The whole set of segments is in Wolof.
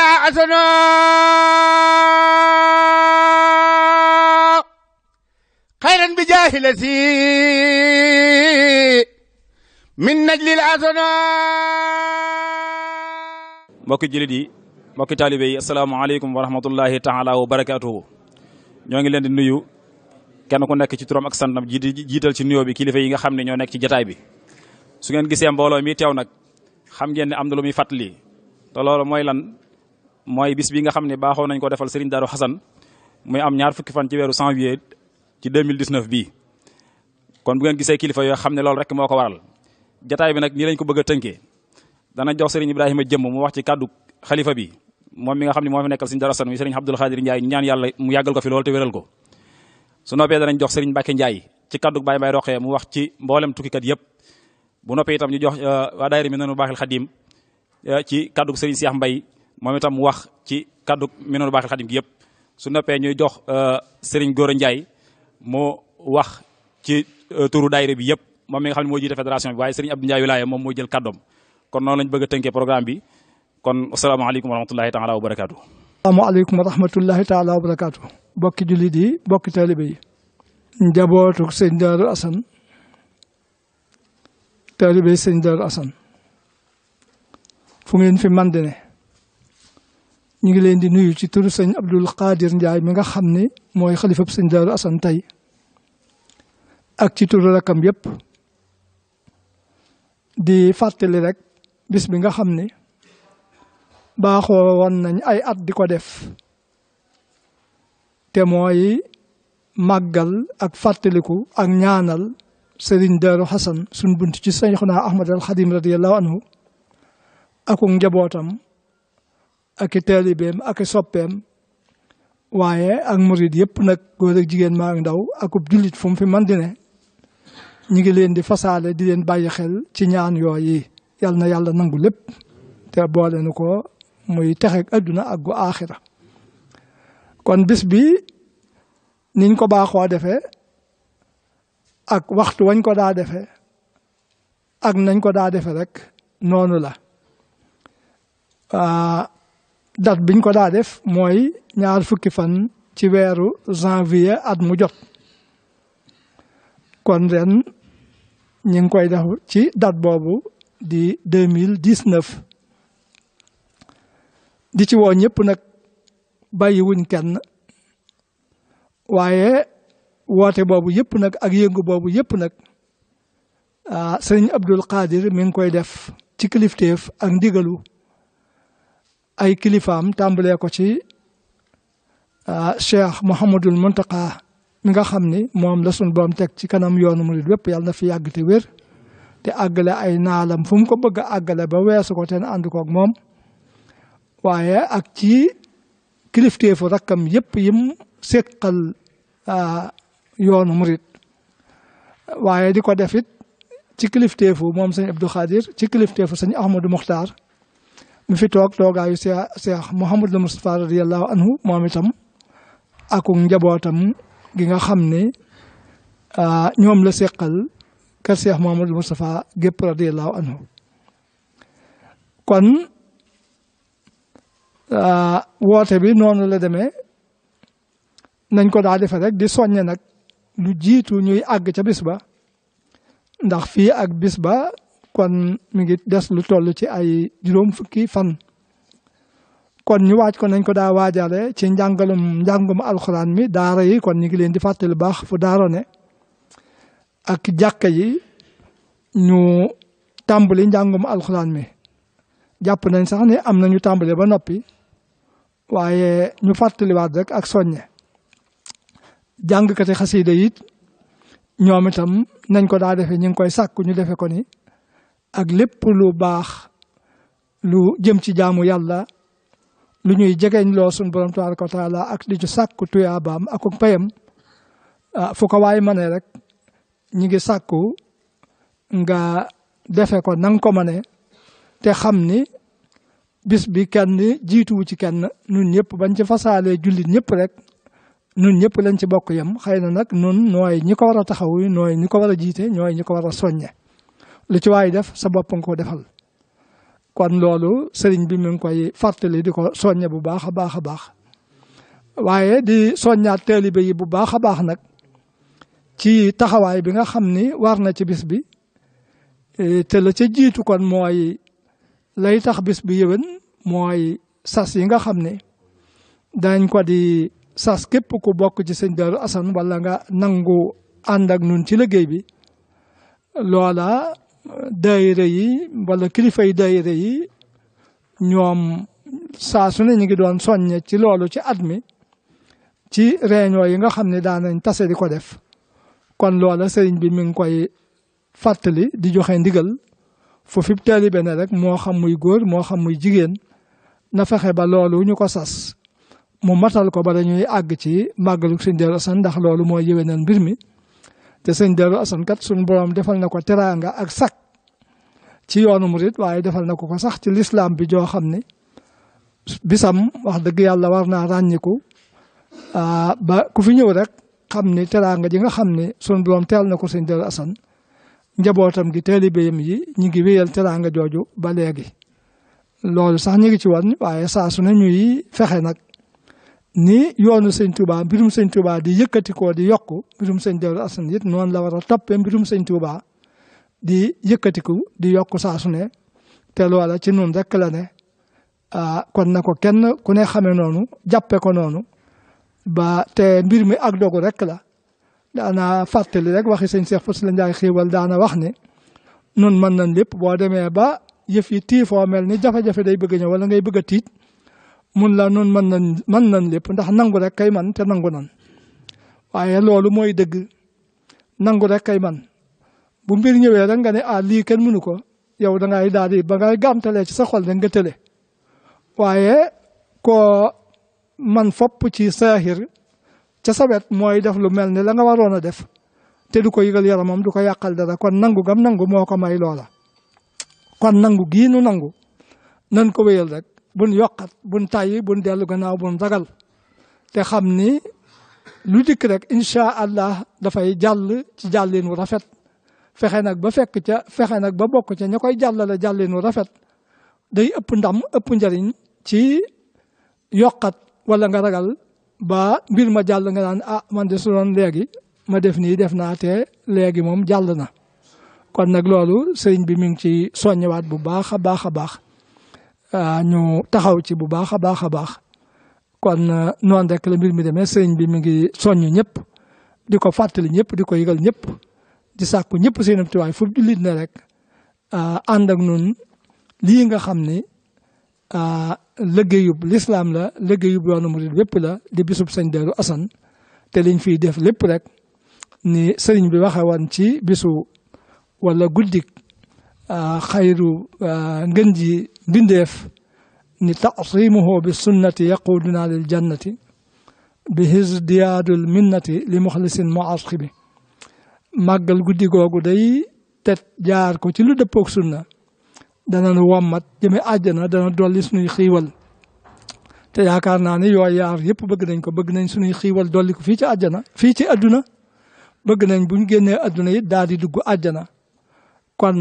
أسنا خيرا بجاه الذي من نجل الأسنا mbokki jullit yi mbokki taalibe yi asalaamaaleykum wa rahmatullahi taala wa barakaatuhu ñoo ngi leen di nuyu kenn ku nekk ci turam ak santam jiital ci nuyoo bi kilifa yi nga xam ne ñoo nekk ci jataay bi su ngeen gisee mbooloo mi teew nag xam ngeen ne am na lu muy fàttali te loolu mooy lan mooy bis bi nga xam ne baaxoo nañ ko defal Serigne Darou Hassan muy am ñaar fukki fan ci weeru janvier ci 2019 bii kon bu ngeen gisee kilifa yoo xam ne loolu rek moo ko waral jataay bi nag nii lañ ko bëgg a tënkee dana jox Serigne Ibrahima jëmm mu wax ci kàddu xalifa bi moom mi nga xam ne moo fi nekkal Serigne Darou Hassan muy Serigne Abdoul Khadir Ndiaye ñaan yàlla mu yàggal ko fi loolu te wéral ko su noppee danañ jox Serigne Mbacke Ndiaye ci kàddu Baye Mbaye Roxee mu wax ci mboolem tukkikat yëpp bu noppee itam ñu jox waa daayira mi noonu baaxil xadim ci kàddu Serigne Cheikh Mbaye moom itam mu wax ci kàddu mi noonu baaxil xadim gi yëpp su noppee ñuy jox Serigne Gora Ndiaye moo wax ci turu daayira bi yëpp moom mi nga xam ne moo jiite fédération bi waaye Serigne Abdou Ndiaye Wilaya moom moo jël kàddoom kon noonu lañ bëgg a tënkee programme bi kon asalaamaaleykum wa rahmatullahi taala wa barakaatu. asalaamaaleykum wa rahmatullahi taala wa barakaatu. bokki jullit yi bokki taalibe yi. njabootu sëñ Darou Hassan taalibe sëñ Darou Hassan fu ngeen fi man di ne ñu ngi leen di nuyu ci turu sëñ Abdoul Khadir Ndiaye mi nga xam ne mooy xalifab sëñ Darou Hassan tey ak ci turu rakam yëpp di fàttali rek bis bi nga xam ne baaxoo woon nañ ay at di ko def te mooy màggal ak fàttaliku ak ñaanal Serigne Darou Hassan suñ bunt ci Seyxuna Ahmad al Xadim radiyallahu anhu ak njabootam ak i taalibeem ak i soppeem waaye ak murid yëpp nag góor ak jigéen maa ngi ndaw akub jullit fu mu fi man di ne ñu ngi leen di fasaale di leen bàyyi xel ci ñaan yooyu yal na yàlla nangu lépp te boole nu ko muy texeeg adduna ak gu aaxira kon bis bi niñ ko baaxoo defee ak waxtu wañ ko daa defee ak nañ ko daa defee rek noonu la date biñ ko daa def mooy ñaar fukki fan ci weeru janvier at mu jot kon ren ñu ngi koy def ci date boobu di 2019 di ci woo ñëpp nag bàyyi wuñ kenn waaye woote boobu yëpp nag ak yëngu boobu yëpp nag sëriñ Abdoul Khadir mi ngi koy def ci kilifteef ak ndigalu ay kilifaam tàmbalee ko ci Cheikh Mouhamadul Mountakha mi nga xam ni moom la suñ boom teg ci kanam yoonu murid wépp yàlla na fi yàgg te wér te àggale ay naalam fu mu ko bëgg a àggale ba weesu ko te ànd koog moom waaye ak ci kilifteefu rakkam yëpp yim séqal yoonu murid waaye di ko defit ci kilifteefu moom sëñ Abdou Khadir ci kilifteefu sëñ Ahmadou Mokhtar mi fi toog toogaayu Cheikh Mouhamadou Moustapha radiyallahu anhu moom itam aku njabootam gi nga xam ne ñoom la séqal kër Cheikh Mouhamadou Moustapha gépp radiyallahu anhu kon woote bi noonu la demee nañ ko daa defee rek di soññe nag lu jiitu ñuy àgg ca bis ba ndax fii ak bis ba kon mi ngi des lu toll ci ay juróom fukki fan kon ñu waaj ko nañ ko daa waajale ci njàngum alxuraan mi daara yi kon ñu ngi leen di fàttali baax fu daaro ne ak jàkka yi ñu tàmbali njàngum alxuraan mi jàpp nañ sax ne am nañu tàmbali ba noppi waaye ñu fàttaliwaat rek ak soññe jàngkati xasiida it ñoom itam nañ ko daa defee ñu ngi koy sàkku ñu defe ko ni ak lépp lu baax lu jëm ci jaamu yàlla lu ñuy jegeñ loo suñ borom tabaraka wa taala ak di ci sàkku tuyaabaam ak payam fu ko waay mënee rek ñi ngi sàkku nga defe ko nang ko mënee te xam ni bis bi kenn jiituwu ci kenn nun ñëpp bañ ci fasaalee jullit ñëpp rek nun ñëpp lañ ci bokk yem xëy na nag nun nooy ñi ko war a taxaw nooy ñi ko war a jiite ñooy ñi ko war a soññe lu ci waay def sa bopp nga ko defal kon loolu sëriñ bi mi ngi koy fàttali di ko soññe bu baax a baax a baax waaye di soññaat taalibe yi bu baax a baax nag ci taxawaay bi nga xam ni war na ci bis bi te la ca jiitu kon mooy lay tax bis bi yëwén mooy sas yi nga xam ne dañ ko di sas képp ku bokk ci sëñ Darou Assane wala nga nangu ànd ak nun ci liggéey bi loola daayira yi wala kilifa yi daayira yi ñoom saa su ne ñu ngi doon soññe ci loolu ci at mi ci réunion yi nga xam ne daan nañ tase di ko def kon loola sëriñ bi mi ngi koy fàttali di joxe ndigal fu fi taalibe ne rek moo xam muy góor moo xam muy jigéen na fexe ba loolu ñu ko sas mu matal ko ba dañuy àgg ci màggalu sëñ Darou Assane ndax loolu mooy yéwénal mbir mi te sëñ Darou Assane kat suñu borom defal na ko teraanga ak sak ci yoonu murit waaye defal na ko sax ci lislaam bi joo xam ne bisam wax dëgg yàlla war naa ràññiku ba ku fi ñëw rek xam ni teraanga ji nga xam ne suñu borom teel na ko sëñ Darou Assane njabootam gi taalibeem yi ñu ngi wéyal teraanga jooju ba léegi loolu sax ñu ngi ci woon waaye saa su ne ñuy fexe nag ni yoonu sëñ Touba mbirum sëñ Touba di yëkkatikoo di yokku mbirum sëñ Darou Assane it noonu la war a toppee mbirum sëñ Touba di yëkkatiku di yokku saa su ne te loola ci nun rek la ne kon na ko kenn ku ne xamee noonu jàppe ko noonu ba te mbir mi ak dogu rek la daana fàttali rek waxi sëñ Cheikh Hassan Ndiaye xiiwal daana wax ne nun mën nañ lépp boo demee ba yëf yi tiifoo mel ni jafe-jafe day bëgg ñëw wala ngay bëgg a tiit mun la nun mën nañ lépp ndax nangu rek kay man te nangu nan waaye loolu mooy dëgg nangu rek kay man bu mbir ñëwee rek nga ne lii kenn mënu ko yow da ngay daal di ba ngay gàmtalee ci sa xol rek nga tële waaye koo man fopp ci saaxir ca sa wet mooy def lu mel ni la nga waroon a def te du ko yëgal yaramam du ko yàqal dara kon nangu gam nangu moo ko may loola kon nangu gii nu nangu nan ko wéyal rek buñ yokkat buñ tàyyi buñ dellu gannaaw buñ ragal te xam ni lu dikk rek incha allah dafay jàll ci jàllin wu rafet fexe nag ba fekk ca fexe nag ba bokk ca ña koy jàllale jàllin wu rafet day ëpp ndam ëpp njariñ ci yokkat wala nga ragal ba mbir ma jàll nga naan man de su doon léegi ma def nii def naa te léegi moom jàll na kon nag loolu sëriñ bi mi ngi ci soññewaat bu baax a baax a baax ñu taxaw ci bu baax a baax a baax kon noonu rek la mbir mi demee sëriñ bi mi ngi soññ ñëpp di ko fàttali ñëpp di ko yëgal ñëpp di sàkku ñëpp seen tuwaay fu jullit ne rek ànd ak nun lii nga xam ni liggéeyub lislaam la liggéeyub yoonu murid wépp la di bisub sëñ Darou Assane te liñ fiy def lépp rek ni sëriñ bi waxe woon ci bisu wala guddik xayru ngën ji bindeef ni taasimuhu bi sunnati yaquduna lil jannati bi hisdiyaadul minnati li muxlisin muasxibi màggal guddi googu day tet jaar ko ci lu dëppook sunna dana nu wommat jëme àjjana dana dolli suñuy xiiwal te yaakaar naa ne yooyu yaar yëpp bëgg nañ ko bëgg nañ suñuy xiiwal dolli ko fii ci àjjana fii ci adduna bëgg nañ buñ génnee adduna it daal di dugg àjjana kon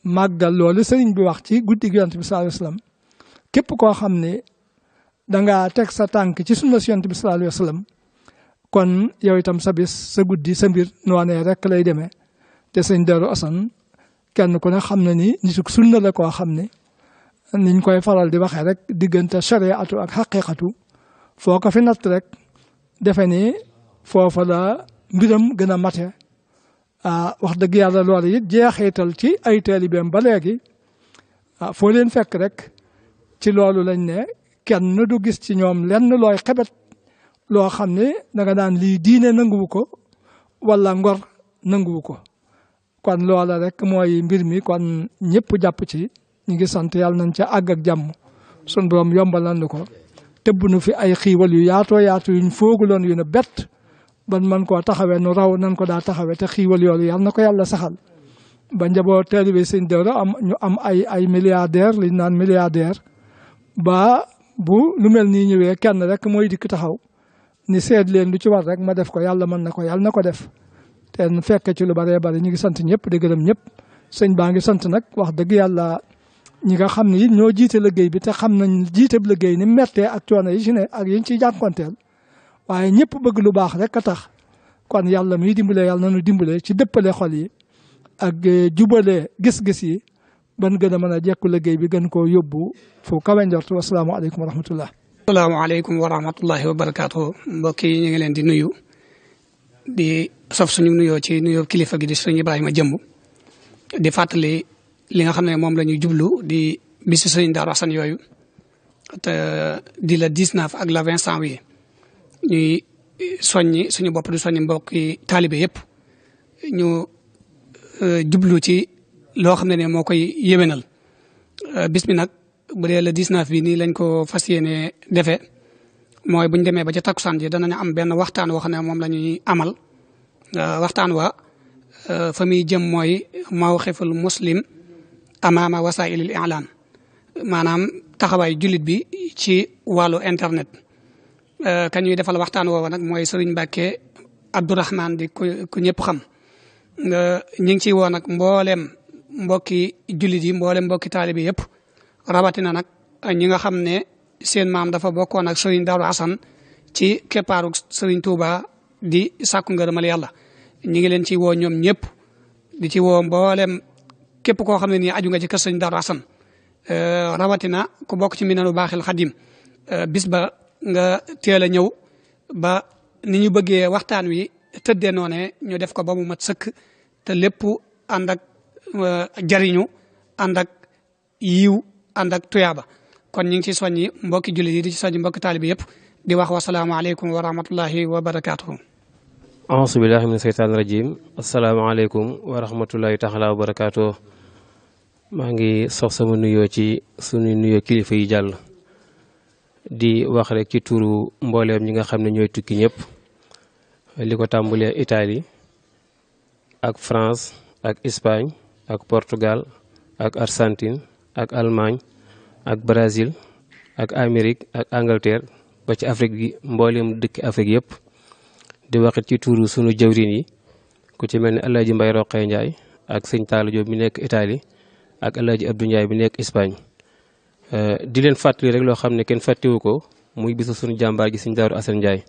màggal loolu sëriñ bi wax ci guddi gi yonent bi sallallahu alayhi wa sallam képp koo xam ne dangaa teg sa tànk ci sunna si yonent bi sallallahu alayhi wa sallam kon yow itam sa bis sa guddi sa mbir noonee rek lay demee te sëñ Darou Assane kenn ku ne xam na ni nitu sunna la koo xam ne niñ koy faral di waxee rek diggante shariatu ak xaqiqatu foo ko fi natt rek defe ni foofa la mbiram gën a mate wax dëgg yàlla loolu it jeexital ci ay taalibeem ba léegi foo leen fekk rek ci loolu lañ ne kenn du gis ci ñoom lenn looy xebet loo xam ne da nga daan lii diine nanguwu ko wala ngor nanguwu ko kon loola rek mooy mbir mi kon ñëpp jàpp ci ñu ngi sant yàlla nañ ca àgg ak jàmm sun borom yombalal na ko tëbb nu fi ay xiiwal yu yaatoo yaatu yuñ fooguloon yu ne bett ban man koo taxawee nu raw nan ko daa taxawee te xiiwal yoolu yàlla na ko yàlla saxal ba njaboot taalibe sëñ Darou ñu am ay milliardaire liñ naan milliardaire ba bu lu mel nii ñëwee kenn rek mooy dikk taxaw ni seet leen lu ci war rek ma def ko yàlla mën na ko yàlla na ko def te fekk ci lu bëree bëri ñu ngi sant ñëpp di gërëm ñëpp sëñ baa ngi sant nag wax dëgg yàlla ñi nga xam ne it ñoo jiite liggéey bi te xam nañ jiite liggéey ni mettee ak coono yi ci ne ak yiñ ciy jànkonteel waaye ñëpp bëgg lu baax rek a tax kon yàlla miy dimbale yàlla nañu dimbale ci dëppale xol yi ak jubale gis-gis yi ban gën a mën a jekku liggéey bi gën koo yóbbu fu kawe njort wasalaamaaleykum wa rahmatullah. asalaamaaleykum wa rahmatullahi wa barakaatu mbokk yi ñu ngi leen di nuyu di sof suñu nuyoo ci nuyoo kilifa gi di sëñ Ibrahima Jëmb di fàttali li nga xam ne moom la ñuy jublu di bisu sëñ Darou Hassan yooyu te di la 19 ak la 20 janvier ñuy soññi suñu bopp di soññi mbokki taalibe yëpp ñu jublu ci loo xam ne moo koy yéwénal bis bi nag bu dee le 19 bi nii lañ ko fas yéene defee mooy bu ñu demee ba ca takkusaan ji danañ am benn waxtaan woo xam ne moom la ñuy amal waxtaan wa fa muy jëm mooy mawqiful muslim amaama wasaa'ilil i'laan maanaam taxawaay jullit bi ci wàllu internet. kañ ñuy defal waxtaan woowa nag mooy Serigne Mbacke Abdourahmane di ku ñëpp xam ñu ngi ciy woo nag mboolem mbokki jullit yi mboolem mbokki taalibe yëpp rawatina nag ñi nga xam ne seen maam dafa bokkoon ak Serigne Darou Hassan ci keppaaru Serigne Touba di sàkku ngërëmal yàlla ñu ngi leen ciy woo ñoom ñëpp di ci woo mboolem képp koo xam ne nii aju nga ci kër Serigne Darou Hassan rawatina ku bokk ci Minanu Baaxil Xadim bis ba nga teel a ñëw ba ni ñu bëggee waxtaan wi tëddee noone ñu def ko ba mu mat sëkk te lépp ànd ak jariñu ànd ak yiw ànd ak tuyaaba kon ñu ngi ci soññi mbokki jullit yi di ci soññi mbokki taalibi yëpp di wax wasalaamaaleykum wa rahmatullahi wa barakaatuhu. auzu billahi min seytaani rajim asalaamaaleykum wa rahmatullahi taala wa barakaatuhu. maa ngi sox sama nuyoo ci sunu nuyoo kilifa yi jàll di wax rek ci turu mbooleem ñi nga xam ne ñooy tukki ñëpp li ko tàmbalee Italie ak France ak Espagne ak Portugal ak Argentine ak Allemagne ak Brésil ak Amérique ak Angleterre ba ci Afrique gi mbooleem dëkki Afrique yëpp di waxit ci turu sunu jëwriñ yi ku ci mel ni El Hadj Mbaye Roqee Ndiaye ak sëñ Talla Diop mi nekk Italie ak El Hadj Abdou Ndiaye bi nekk Espagne. di leen fàttali rek loo xam ne kenn fàttewu ko muy bisu suñu jàmbaar gi sëñ Darou Hassan Ndiaye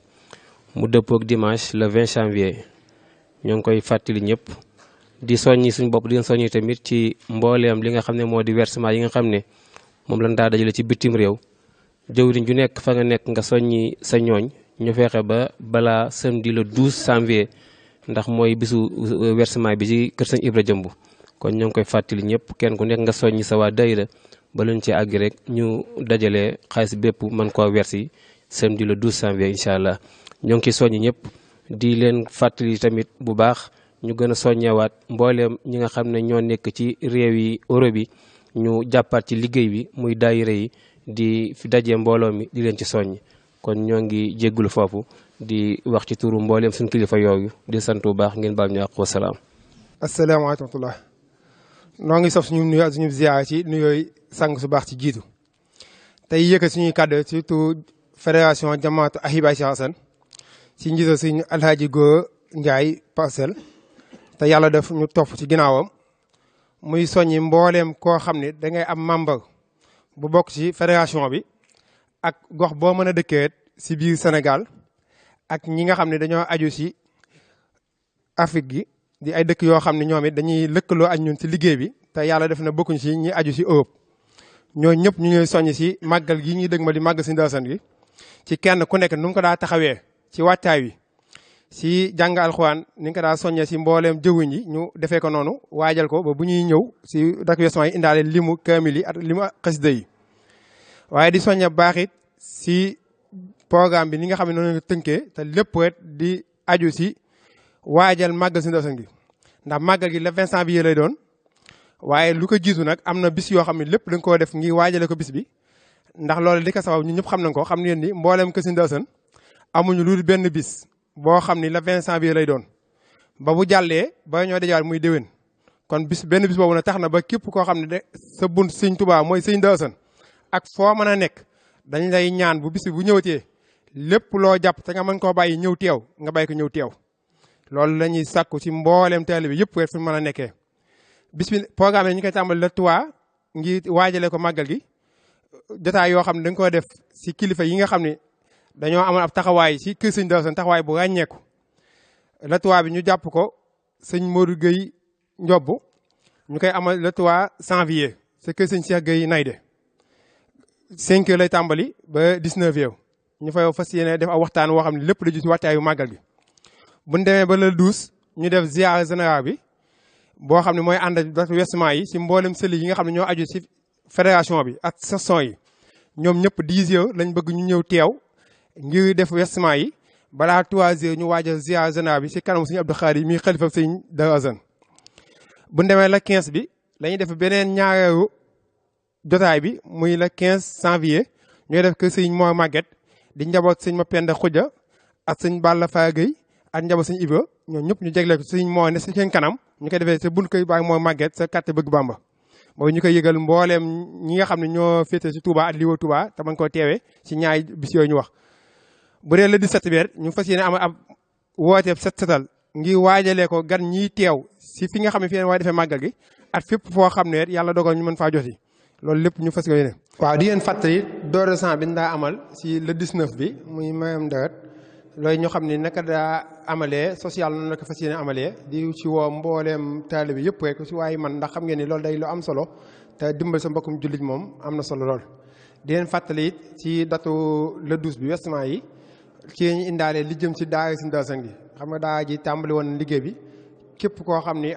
mu dëppook dimanche le 20 janvier ñoo ngi koy fàttali ñëpp di soññi suñu bopp di leen soññi tamit ci mbooleem li nga xam ne moo di versement yi nga xam ne moom lañ daa dajale ci bitim réew jëwriñ ju nekk fa nga nekk nga soññi sa ñooñ ñu fexe ba balaa samedi le 12 janvier ndax mooy bisu versement bi ci kër sëñ Ibra Jëmb kon ñoo ngi koy fàttali ñëpp kenn ku nekk nga soññi sa waa daayira ba luñ ci àgg rek ñu dajale xaalis bépp mën koo versi samedi le 12 janvier incha allah ñoo ngi ciy soññi ñëpp di leen fàttali tamit bu baax ñu gën a soññewaat mbooleem ñi nga xam ne ñoo nekk ci réew yi Europe yi ñu jàppaat ci liggéey bi muy daayira yi di fi dajee mbooloo mi di leen ci soññ kon ñoo ngi jéggulu foofu di wax ci turu mbooleem suñu kilifa yooyu di sant bu baax ngeen baal ñu àq wasalaam. asalaamaaleykum wa rahmatulah. noo ngi sof suñu nuyoo ak suñu ziyaar ci nuyooy sang su baax ci jiitu tey yëkkat suñuy kàddu surtout fédération jamaatu Ahibaay Cheikh Hassan ci njiital suñu Alhaaji Góor Njaay Parcelles te yàlla def ñu topp ci ginnaawam muy soññi mbooleem koo xam ne dangay am membre bu bokk ci fédération bi ak gox boo mën a dëkkee si biir Sénégal ak ñi nga xam ne dañoo aju si Afrique gi di ay dëkk yoo xam ne ñoom it dañuy lëkkaloo ak ñun ci liggéey bi te yàlla def na bokkuñ si ñi aju si Europe ñoo ñëpp ñu ñuy soññ si màggal gi ñuy dëgg ma di màggal si Darou Hassan gi ci kenn ku nekk nu mu ko daa taxawee ci wàccaay wi si jàng alxuraan ni nga ko daa soññee si mbooleem jëwuñ yi ñu defee ko noonu waajal ko ba bu ñuy ñëw si récréation yi indaale limu kaamil yi ak limu xasida yi waaye di soññe baax it si programme bi ni nga xam ne noonu la tënkee te lépp rek di aju si waajal màggal si Darou Hassan gi ndax màggal gi le 20 janvier lay doon waaye lu ko jiitu nag am na bis yoo xam ne lépp da nga koo def ngir waajale ko bis bi ndax loolu li ko sabab ñun ñëpp xam nañ ko xam ngeen ni mbooleem kër si Darou Hassan amuñu lu dul benn bis boo xam ni le 20 janvier lay doon ba bu jàllee ba ñoo dajawaat muy déwén kon benn bis boobu nag tax na ba képp koo xam ne de sa bunt sëñ Tuubaa mooy sëñ Darou Hassan ak foo mën a nekk dañ lay ñaan bu bis bi bu ñëwatee lépp loo jàpp te nga mën koo bàyyi ñëw teew nga bàyyi ko ñëw teew loolu la ñuy sàkku ci mbooleem taalibe bi yëpp fu ñu mën a nekkee bis bi programme yi ñu koy tàmbali le 3 ngir waajale ko màggal gi jotaay yoo xam ne dañ ko def si kilifa yi nga xam ne dañoo amoon ab taxawaay si kër sëñ Darou Assane taxawaay bu ràññeeku le 3 bi ñu jàpp ko sëñ Modou Gueye Ndiob ñu koy amal le 3 janvier c'est kër sëñ Cheikh Gueye Nayde 5 heures lay tàmbali ba 19 heures ñu fay fas yéene def aw waxtaan woo xam ne lépp la ju si waxtaayu màggal gi bu ñu demee ba le 12 ñu def ziar général bi boo xam ne mooy ànd ak versement yi si mboolem sëli yi nga xam ne ñoo aju si fédération bi ak section yi ñoom ñëpp 10 heures lañ bëgg ñu ñëw teew ngir def versement yi balaa 3 heures ñu waajal ziar général bi si kanam suñu Abdou Khari mi xalifa sëñ Darou Assane bu ñu demee la 15 bi lañuy def beneen ñaareelu jotaay bi muy la 15 janvier ñooy def que sëñ Mor Maguette di njaboot sëñ Mapenda Khoudia ak sëñ Balla Faye Gueye ak njaboot sëñ Ibra ñoom ñëpp ñu jagleel ko sëñ Mor ne si seen kanam ñu koy defee sa bunt koy bàyyi Mor Maguette sa quartier Bëgg Bamba boobu ñu koy yëgal mbooleem ñi nga xam ne ñoo féete si Touba ak li wër Touba te man koo teewee si ñaari bis yooyu ñu wax bu dee le 17 bi ñu fas yéene am ab wooteeb set setal ngir waajalee ko gan ñiy teew si fi nga xam ne fi leen waaye defee màggal gi ak fépp foo xam ne yàlla dogal ñu mën faa joti loolu lépp ñu fas yéene. waaw di leen fàttali don de sang bi ñu daa amal si le 19 bi muy mayam deret loolu ñu xam ne naka daa amalee social noonu la ko fas yéene amalee di ci woo mbooleem taalibe bi yëpp rek si waaye man ndax xam ngeen ni loolu day lu am solo te dimbal sa mbokkum jullit moom am na solo lool. di leen fàttali it ci datu le 12 bi versement yi ci ñu indaale li jëm si daara si Darou Assane gi xam nga daa ji tàmbali woon liggéey bi képp koo xam ni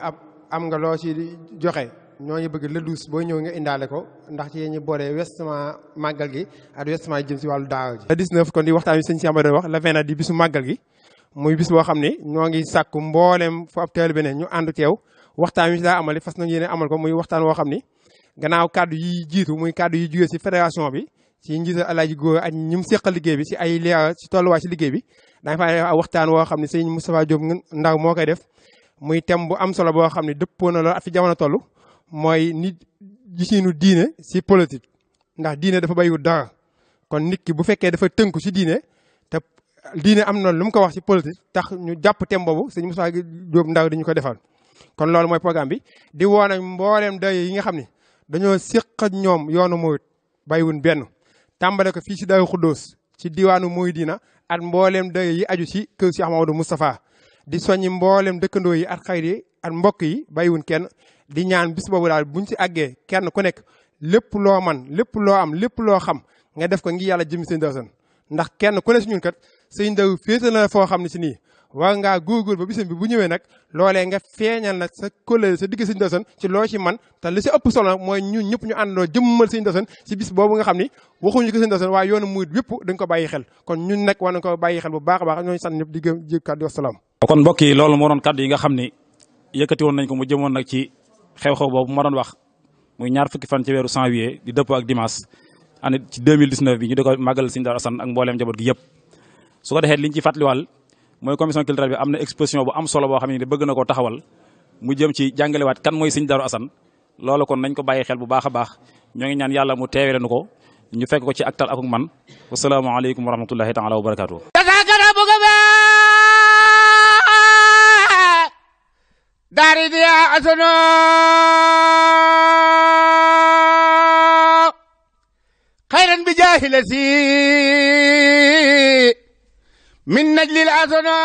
am nga loo ci joxe ñooñu bëgg le 12 boo ñëw nga indaale ko ndax ci ñu boole versement màggal gi ak versement yi jëm si wàllu daara ji. le 19 kon di waxtaan wi sëñ si Amadou wax le 20 di bisu màggal gi muy bis boo xam ne ñoo ngi sàkku mbooleem fu ab taalibe ne ñu ànd teew waxtaan wi si daa amali fas nañu yéene amal ko muy waxtaan woo xam ni gannaaw kàddu yi jiitu muy kàddu yi jugee si fédération bi ci njiital Alaaji Góor ak ñi mu seqal liggéey bi si ay leeral si tolluwaay si liggéey bi daañu fa waxtaan woo xam ne sëñ Moustapha Diop Ndaw moo koy def muy thème bu am solo boo xam ne dëppoo na lool at fi jamono toll mooy nit gisiinu diine si politique ndax diine dafa bàyyiwul dara kon nit ki bu fekkee dafa tënku si diine te diine am na lu mu ko wax si politique tax ñu jàpp thème boobu sëñ Moustapha Diop Ndaw dañu ko defal kon loolu mooy programme bi di woo nag mbooleem day yi nga xam ne dañoo séq ak ñoom yoonu murit bàyyiwun benn tàmbale ko fii si Daaru Xuddoos ci diwaanu Mouridina ak mbooleem day yi aju si kër si Ahmadou Moustapha di soññi mbooleem dëkkandoo yi ak xayri yi ak mbokk yi bàyyiwun kenn di ñaan bis boobu daal buñ si àggee kenn ku nekk lépp loo man lépp loo am lépp loo xam nga def ko ngi yàlla jëmi sëñ Darou Assane ndax kenn ku ne si ñun kat sëñ Darou féete na foo xam ne si nii war ngaa góorgóor ba bisam bi bu ñëwee nag loolee nga feeñal nag sa kóllëre sa digg sëñ Darou Assane ci loo ci man te li si ëpp solo mooy ñun ñëpp ñu àndandoo jëmmal sëñ Darou Assane si bis boobu nga xam ni waxuñu ko sëñ Darou Assane waaye yoonu murit yëpp dañ ko bàyyi xel kon ñun nag war nañ ko bàyyi xel bu baax a baax ñooñu sant ñëpp di gëm jég kàddu wasalaam. kon mbokk yi loolu moo doon kàddu yi nga xam ni yëkkati woon nañ ko mu jëmoon nag ci xew-xew boobu ma doon wax muy ñaar fukki fan ci weeru janvier di dëpp ak dimanche année ci 2019 bi ñu di ko màggal sëñ Darou Assane ak mbooleem njaboot gi yëpp su ko defee liñ ci fàttaliwaal mooy commission culturelle bi am na exposition bu am solo boo xam ne bëgg na koo taxawal mu jëm ci jàngalewaat kan mooy sëñ Darou Assane loolu kon nañ ko bàyyi xel bu baax a baax ñoo ngi ñaan yàlla mu teewee nu ko ñu fekk ko ci ak tal akuk man wasalaamaaleykum wa rahmatullahi taala wa barakaatu. daari di asono xayran bi jaahilasi min najlil asono